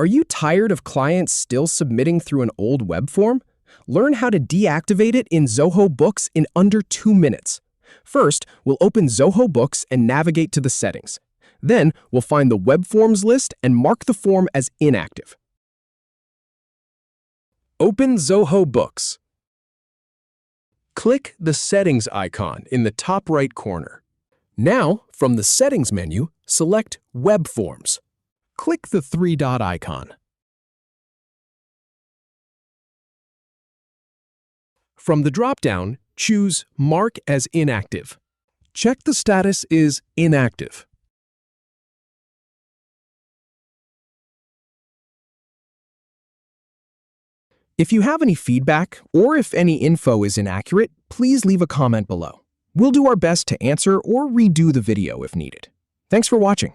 Are you tired of clients still submitting through an old web form? Learn how to deactivate it in Zoho Books in under 2 minutes. First, we'll open Zoho Books and navigate to the settings. Then, we'll find the web forms list and mark the form as inactive. Open Zoho Books. Click the Settings icon in the top right corner. Now, from the Settings menu, select Web Forms. Click the 3-dot icon. From the drop-down, choose Mark as Inactive. Check the status is Inactive. If you have any feedback or if any info is inaccurate, please leave a comment below. We'll do our best to answer or redo the video if needed. Thanks for watching.